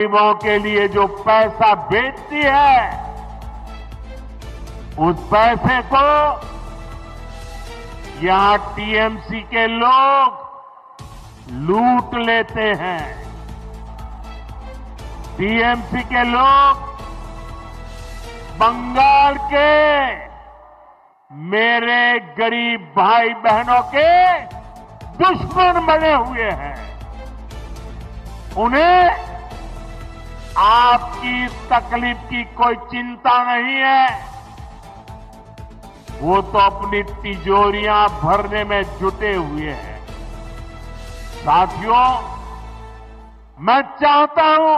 गरीबों के लिए जो पैसा बेचती है, उस पैसे को यहां टीएमसी के लोग लूट लेते हैं। टीएमसी के लोग बंगाल के मेरे गरीब भाई बहनों के दुश्मन बने हुए हैं। उन्हें आपकी तकलीफ की कोई चिंता नहीं है। वो तो अपनी तिजोरियां भरने में जुटे हुए हैं। साथियों, मैं चाहता हूं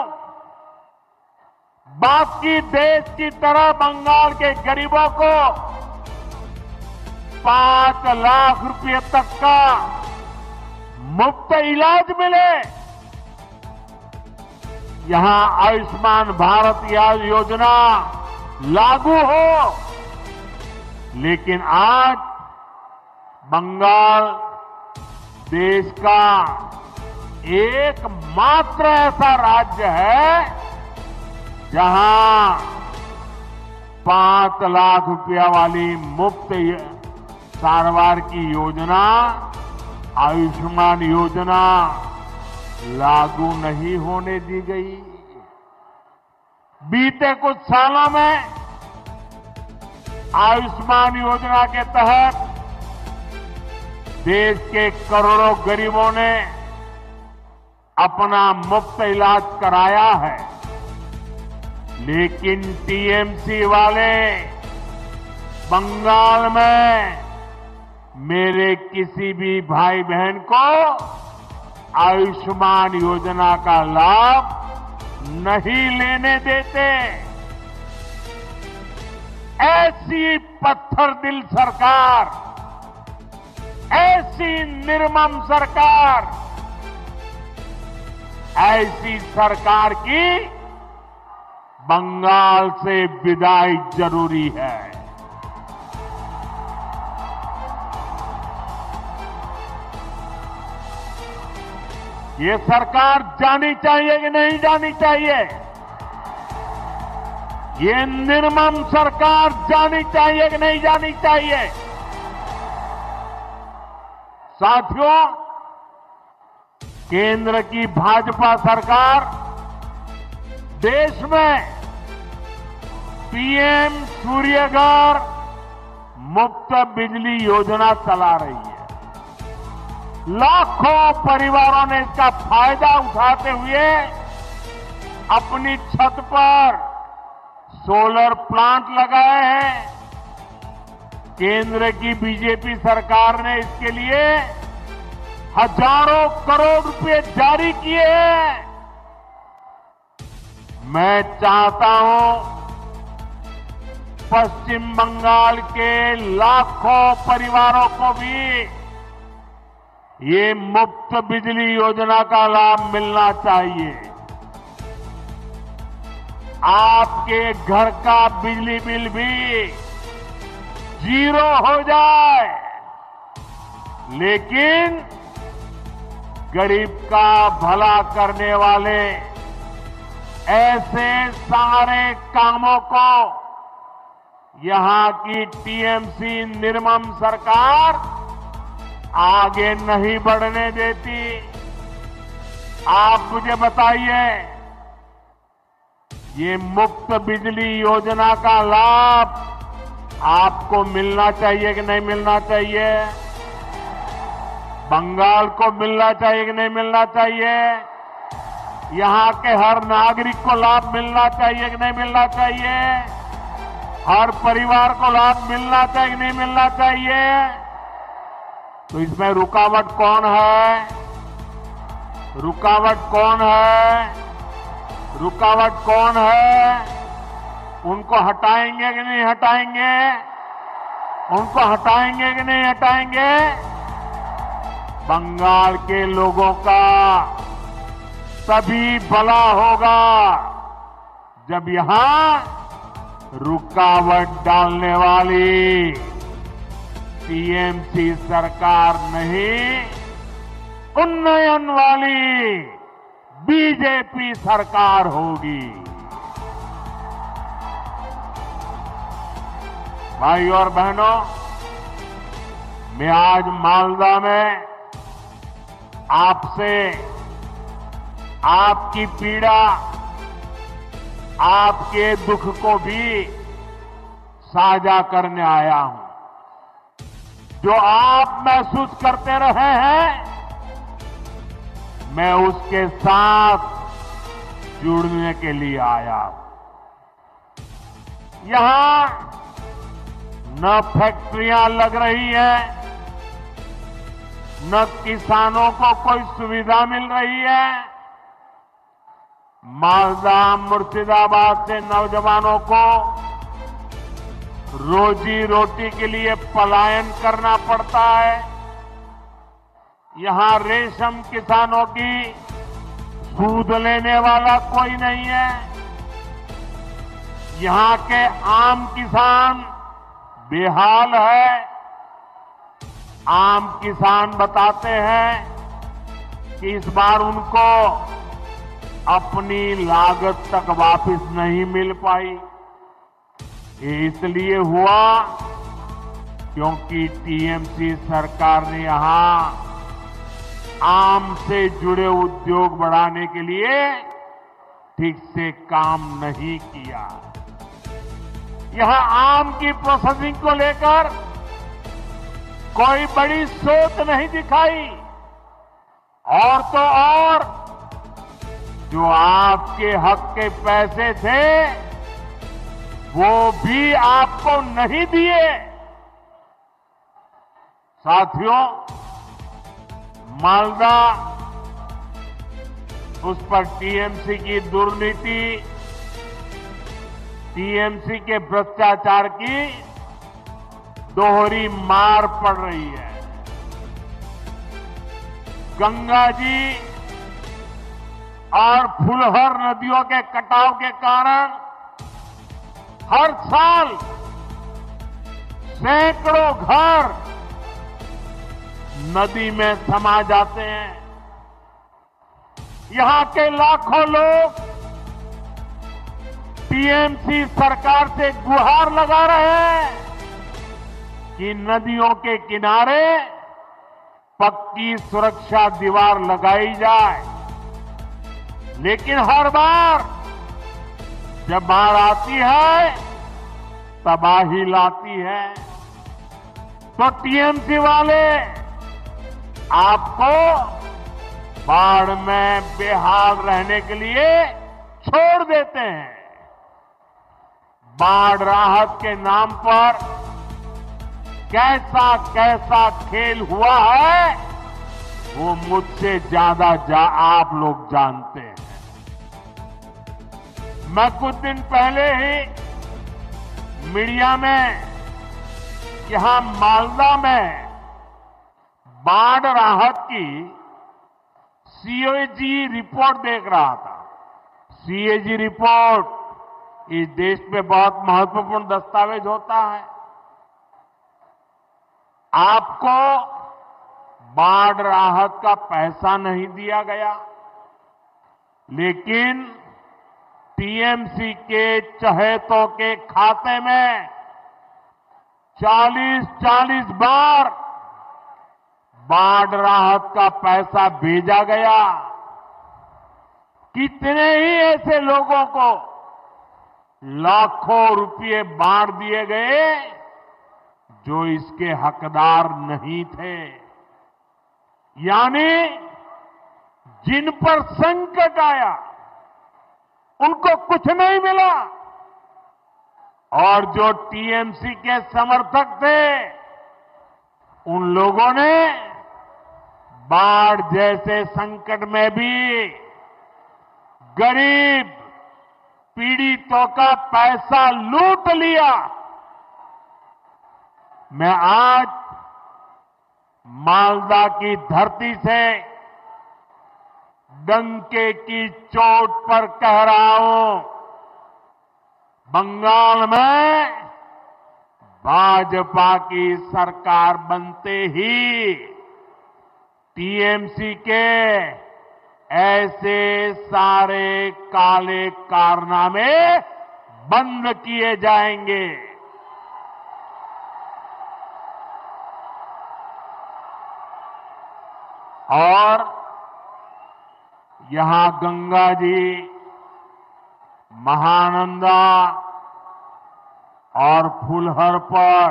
बाकी देश की तरह बंगाल के गरीबों को 5 लाख रुपए तक का मुफ्त इलाज मिले। यहां आयुष्मान भारत योजना लागू हो, लेकिन आज बंगाल देश का एकमात्र ऐसा राज्य है जहां 5 लाख रुपया वाली मुफ्त सारवार की योजना, आयुष्मान योजना लागू नहीं होने दी गई। बीते कुछ सालों में आयुष्मान योजना के तहत देश के करोड़ों गरीबों ने अपना मुफ्त इलाज कराया है, लेकिन टीएमसी वाले बंगाल में मेरे किसी भी भाई बहन को आयुष्मान योजना का लाभ नहीं लेने देते। ऐसी पत्थर दिल सरकार, ऐसी निर्मम सरकार, ऐसी सरकार की बंगाल से विदाई जरूरी है। ये सरकार जानी चाहिए कि नहीं जानी चाहिए? ये निर्मम सरकार जानी चाहिए कि नहीं जानी चाहिए? साथियों, केंद्र की भाजपा सरकार देश में पीएम सूर्यघर मुफ्त बिजली योजना चला रही है। लाखों परिवारों ने इसका फायदा उठाते हुए अपनी छत पर सोलर प्लांट लगाए हैं। केंद्र की बीजेपी सरकार ने इसके लिए हजारों करोड़ रुपए जारी किए हैं। मैं चाहता हूं पश्चिम बंगाल के लाखों परिवारों को भी ये मुफ्त बिजली योजना का लाभ मिलना चाहिए। आपके घर का बिजली बिल भी 0 हो जाए, लेकिन गरीब का भला करने वाले ऐसे सारे कामों को यहां की टीएमसी निर्मम सरकार आगे नहीं बढ़ने देती। आप मुझे बताइए, ये मुफ्त बिजली योजना का लाभ आपको मिलना चाहिए कि नहीं मिलना चाहिए? बंगाल को मिलना चाहिए कि नहीं मिलना चाहिए? यहां के हर नागरिक को लाभ मिलना चाहिए कि नहीं मिलना चाहिए? हर परिवार को लाभ मिलना चाहिए कि नहीं मिलना चाहिए? तो इसमें रुकावट कौन है? रुकावट कौन है? रुकावट कौन है? उनको हटाएंगे कि नहीं हटाएंगे? उनको हटाएंगे कि नहीं हटाएंगे? बंगाल के लोगों का तभी भला होगा जब यहां रुकावट डालने वाली टीएमसी सरकार नहीं, उन्नयन वाली बीजेपी सरकार होगी। भाई और बहनों, मैं आज मालदा में आपसे आपकी पीड़ा, आपके दुख को भी साझा करने आया हूं। जो आप महसूस करते रहे हैं, मैं उसके साथ जुड़ने के लिए आया हूं। यहां न फैक्ट्रियां लग रही हैं, न किसानों को कोई सुविधा मिल रही है। मालदा मुर्शिदाबाद से नौजवानों को रोजी रोटी के लिए पलायन करना पड़ता है। यहां रेशम किसानों की सूद लेने वाला कोई नहीं है। यहां के आम किसान बेहाल है। आम किसान बताते हैं कि इस बार उनको अपनी लागत तक वापस नहीं मिल पाई। ये इसलिए हुआ क्योंकि टीएमसी सरकार ने यहां आम से जुड़े उद्योग बढ़ाने के लिए ठीक से काम नहीं किया। यहां आम की प्रोसेसिंग को लेकर कोई बड़ी सोच नहीं दिखाई। और तो और जो आपके हक के पैसे थे वो भी आपको नहीं दिए। साथियों, मालदा उस पर टीएमसी की दुर्नीति, टीएमसी के भ्रष्टाचार की दोहरी मार पड़ रही है। गंगा जी और फुलहर नदियों के कटाव के कारण हर साल सैकड़ों घर नदी में समा जाते हैं। यहां के लाखों लोग टीएमसी सरकार से गुहार लगा रहे हैं कि नदियों के किनारे पक्की सुरक्षा दीवार लगाई जाए। लेकिन हर बार जब बाढ़ आती है, तबाही लाती है। तो टीएमसी वाले आपको बाढ़ में बेहाल रहने के लिए छोड़ देते हैं। बाढ़ राहत के नाम पर कैसा कैसा खेल हुआ है वो मुझसे ज्यादा आप लोग जानते हैं। मैं कुछ दिन पहले ही मीडिया में यहां मालदा में बाढ़ राहत की सीएजी रिपोर्ट देख रहा था। सीएजी रिपोर्ट इस देश में बहुत महत्वपूर्ण दस्तावेज होता है। आपको बाढ़ राहत का पैसा नहीं दिया गया, लेकिन टीएमसी के चहेतों के खाते में 40-40 बार बाढ़ राहत का पैसा भेजा गया। कितने ही ऐसे लोगों को लाखों रुपए बांट दिए गए जो इसके हकदार नहीं थे। यानी जिन पर संकट आया उनको कुछ नहीं मिला, और जो टीएमसी के समर्थक थे उन लोगों ने बाढ़ जैसे संकट में भी गरीब पीड़ितों का पैसा लूट लिया। मैं आज मालदा की धरती से डंके की चोट पर कह रहा हूं, बंगाल में भाजपा की सरकार बनते ही टीएमसी के ऐसे सारे काले कारनामे बंद किए जाएंगे। और यहां गंगा जी, महानंदा और फुलहर पर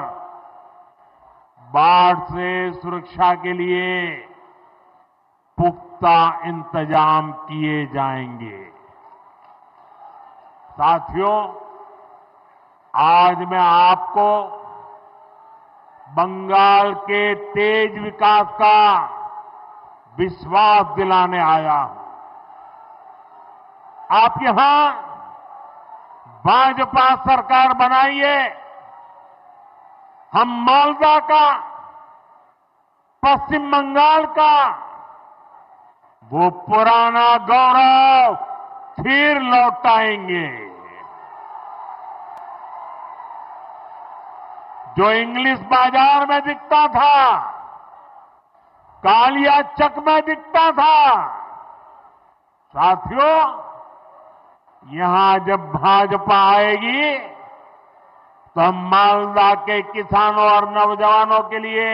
बाढ़ से सुरक्षा के लिए पुख्ता इंतजाम किए जाएंगे। साथियों, आज मैं आपको बंगाल के तेज विकास का विश्वास दिलाने आया हूं। आप यहां भाजपा सरकार बनाइए, हम मालदा का, पश्चिम बंगाल का वो पुराना गौरव फिर लौटाएंगे। जो इंग्लिश बाजार में दिखता था, कालिया चक में दिखता था, साथियों, यहां जब भाजपा आएगी तो हम मालदा के किसानों और नौजवानों के लिए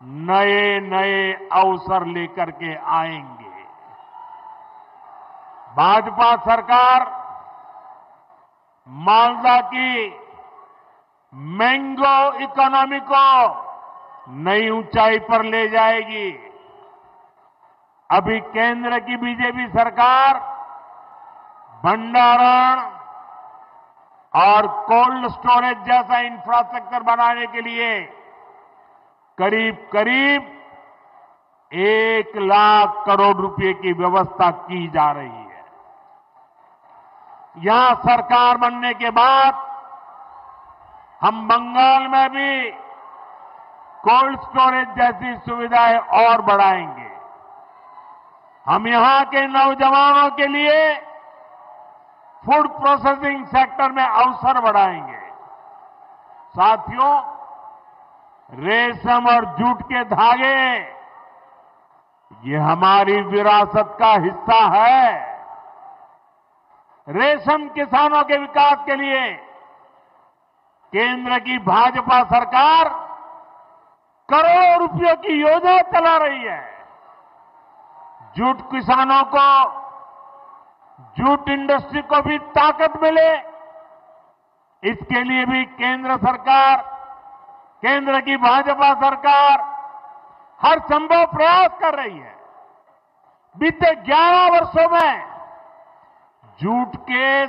नए नए अवसर लेकर के आएंगे। भाजपा सरकार मालदा की मैंगो इकोनॉमी को नई ऊंचाई पर ले जाएगी। अभी केंद्र की बीजेपी सरकार भंडारण और कोल्ड स्टोरेज जैसा इंफ्रास्ट्रक्चर बनाने के लिए करीब करीब 1 लाख करोड़ रुपए की व्यवस्था की जा रही है। यहां सरकार बनने के बाद हम बंगाल में भी कोल्ड स्टोरेज जैसी सुविधाएं और बढ़ाएंगे। हम यहां के नौजवानों के लिए फूड प्रोसेसिंग सेक्टर में अवसर बढ़ाएंगे। साथियों, रेशम और जूट के धागे ये हमारी विरासत का हिस्सा है। रेशम किसानों के विकास के लिए केंद्र की भाजपा सरकार करोड़ों रुपयों की योजना चला रही है। जूट किसानों को, जूट इंडस्ट्री को भी ताकत मिले, इसके लिए भी केंद्र सरकार, केंद्र की भाजपा सरकार हर संभव प्रयास कर रही है। बीते 11 वर्षों में जूट के